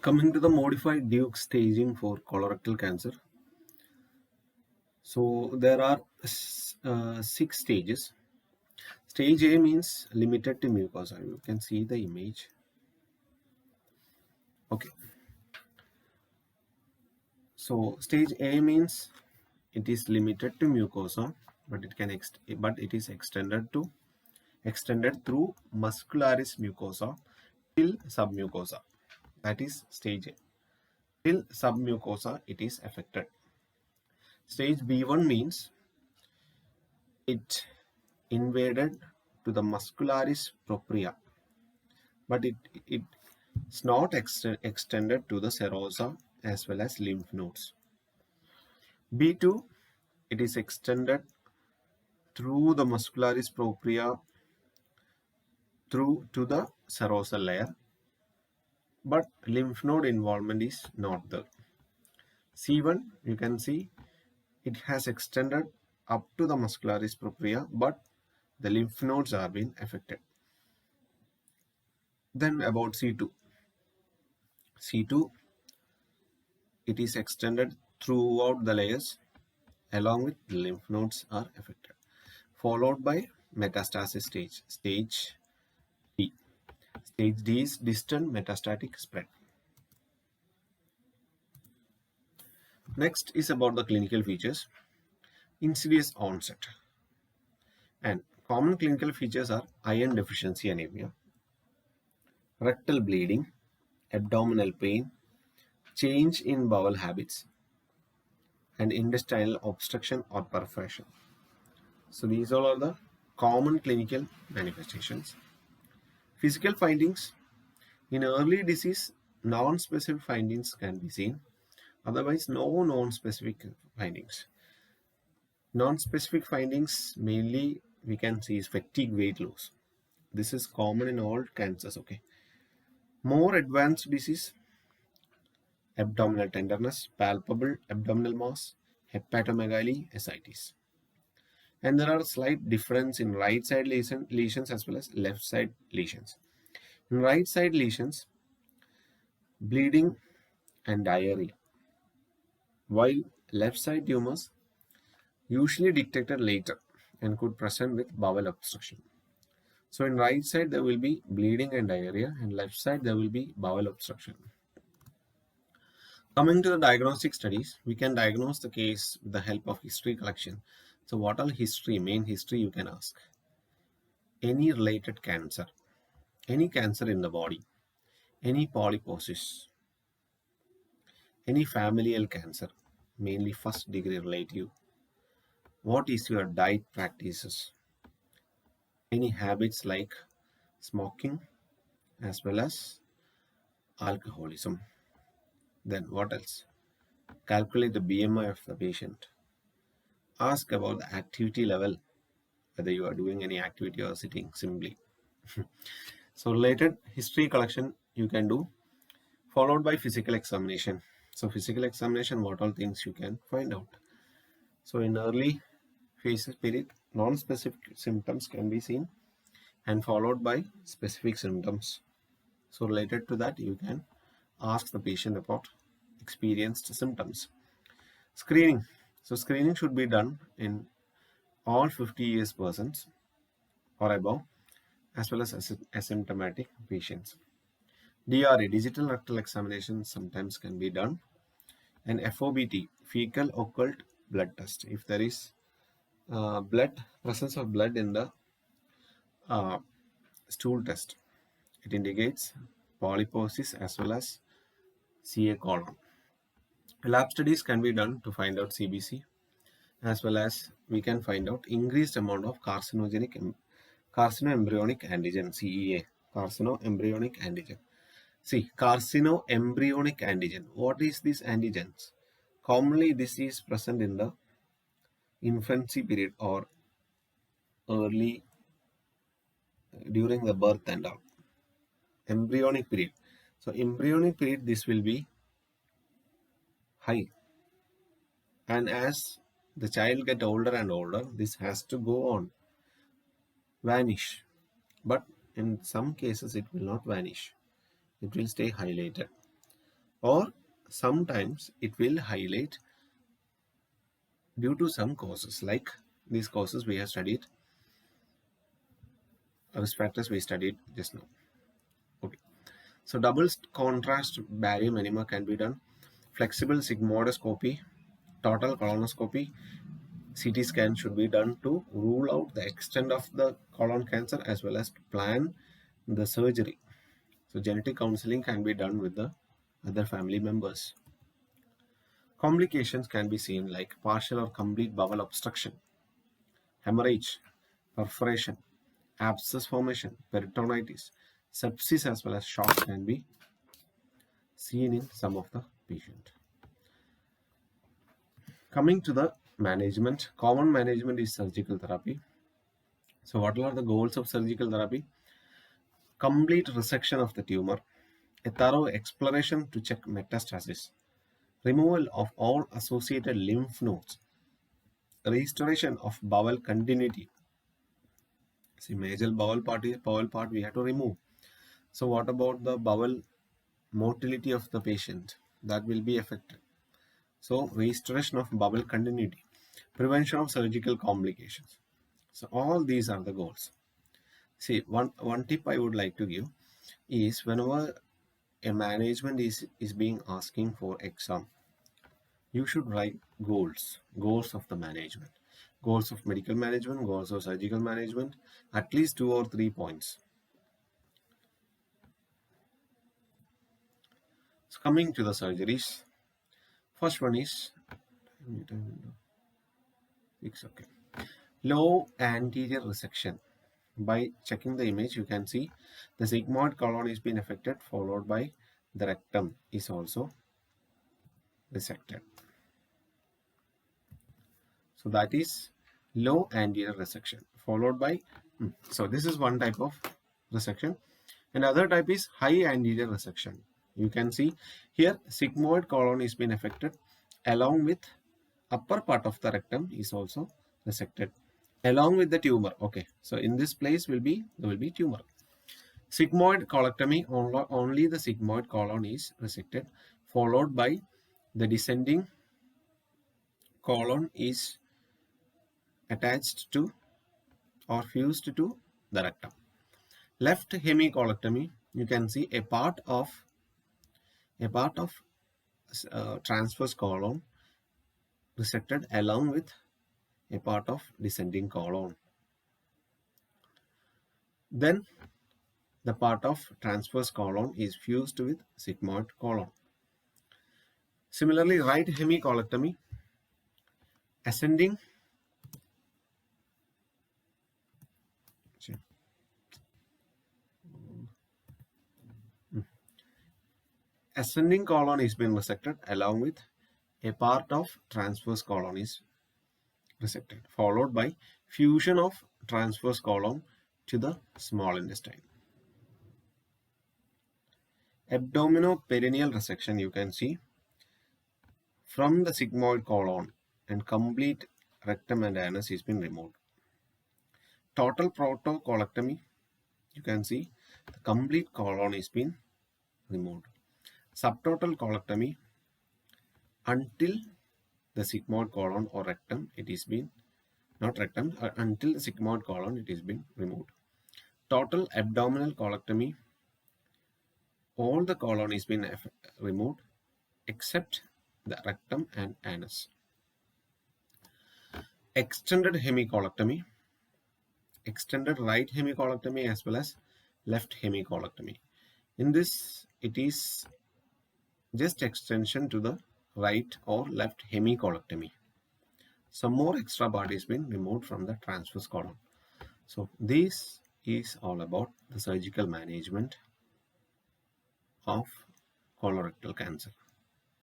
Coming to the modified Duke staging for colorectal cancer. So there are six stages. Stage A means limited to mucosa. You can see the image. Okay. So stage A means it is limited to mucosa, but it is extended through muscularis mucosa till submucosa. That is stage A. Till submucosa it is affected. Stage B1 means it invaded to the muscularis propria, but it's not extended to the serosa as well as lymph nodes. B2, it is extended through the muscularis propria through to the serosal layer, but lymph node involvement is not there. C1, you can see it has extended up to the muscularis propria, but the lymph nodes are being affected. Then about C2. C2, it is extended throughout the layers along with the lymph nodes are affected, followed by metastasis stage. Stage D. Stage D is distant metastatic spread. Next is about the clinical features. Insidious onset. And common clinical features are iron deficiency anemia, rectal bleeding, abdominal pain, change in bowel habits, and intestinal obstruction or perforation. So these all are the common clinical manifestations. Physical findings. In early disease, non-specific findings can be seen. Otherwise, no non-specific findings. Non-specific findings mainly we can see is fatigue, weight loss. This is common in all cancers. Okay. More advanced disease, abdominal tenderness, palpable abdominal mass, hepatomegaly, ascites. And there are slight difference in right side lesions as well as left side lesions. In right side lesions, bleeding and diarrhea, while left side tumors usually detected later and could present with bowel obstruction. So in right side there will be bleeding and diarrhea, and left side there will be bowel obstruction. Coming to the diagnostic studies, we can diagnose the case with the help of history collection. So what all main history you can ask? Any related cancer, any cancer in the body, any polyposis, any familial cancer, mainly first degree relative. What is your diet practices? Any habits like smoking as well as alcoholism. Then what else? Calculate the BMI of the patient. Ask about the activity level, whether you are doing any activity or sitting simply. So related history collection you can do, followed by physical examination. So physical examination, what all things you can find out. So in early phases period, non-specific symptoms can be seen and followed by specific symptoms. So related to that, you can ask the patient about experienced symptoms. Screening. So screening should be done in all 50 years persons or above, as well as asymptomatic patients. DRE, digital rectal examination, sometimes can be done. And FOBT, fecal occult blood test. If there is presence of blood in the uh, stool test, it indicates polyposis as well as CA colon. Lab studies can be done to find out CBC, as well as we can find out increased amount of carcinoembryonic antigen, CEA, carcinoembryonic antigen. See, carcinoembryonic antigen. What is this antigens? Commonly, this is present in the infancy period or early during the birth and all. Embryonic period. So embryonic period, this will be high, and as the child get older and older, this has to go on vanish, but in some cases it will not vanish, it will stay highlighted. or sometimes it will highlight due to some causes, like these causes we have studied, risk factors we studied just now. Okay, so double contrast barium enema can be done, flexible sigmoidoscopy, total colonoscopy, CT scan should be done to rule out the extent of the colon cancer as well as to plan the surgery. So genetic counseling can be done with the other family members. Complications can be seen like partial or complete bowel obstruction, hemorrhage, perforation, abscess formation, peritonitis, sepsis as well as shock can be seen in some of the patient. Coming to the management, common management is surgical therapy. So what are the goals of surgical therapy? Complete resection of the tumor, a thorough exploration to check metastasis, removal of all associated lymph nodes, restoration of bowel continuity. See, major bowel part we have to remove. So what about the bowel motility of the patient? That will be affected. So restoration of bowel continuity, prevention of surgical complications. So all these are the goals. See, one tip I would like to give is whenever a management is being asking for exam, you should write goals of the management, goals of medical management, goals of surgical management, at least 2 or 3 points. So coming to the surgeries, first one is okay, low anterior resection. By checking the image, you can see the sigmoid colon is being affected, followed by the rectum is also resected. So that is low anterior resection, followed by, so this is one type of resection. Another type is high anterior resection. You can see here sigmoid colon is being affected, along with upper part of the rectum is also resected, along with the tumor. Okay, so in this place there will be tumor. Sigmoid colectomy, only the sigmoid colon is resected, followed by the descending colon is attached to or fused to the rectum. Left hemicolectomy, you can see a part of transverse colon resected along with a part of descending colon. Then the part of transverse colon is fused with sigmoid colon. Similarly, right hemicolectomy, ascending ascending colon is being resected along with a part of transverse colon is resected, followed by fusion of transverse colon to the small intestine. Abdominoperineal resection, you can see from the sigmoid colon and complete rectum and anus is being removed. Total protocolectomy, you can see the complete colon is being removed. Subtotal colectomy, until the sigmoid colon or rectum it is been not rectum until the sigmoid colon it is been removed. Total abdominal colectomy, all the colon is been removed except the rectum and anus. Extended hemicolectomy, extended right hemicolectomy as well as left hemicolectomy. In this, it is just extension to the right or left hemicolectomy. Some more extra part is been removed from the transverse colon. So this is all about the surgical management of colorectal cancer.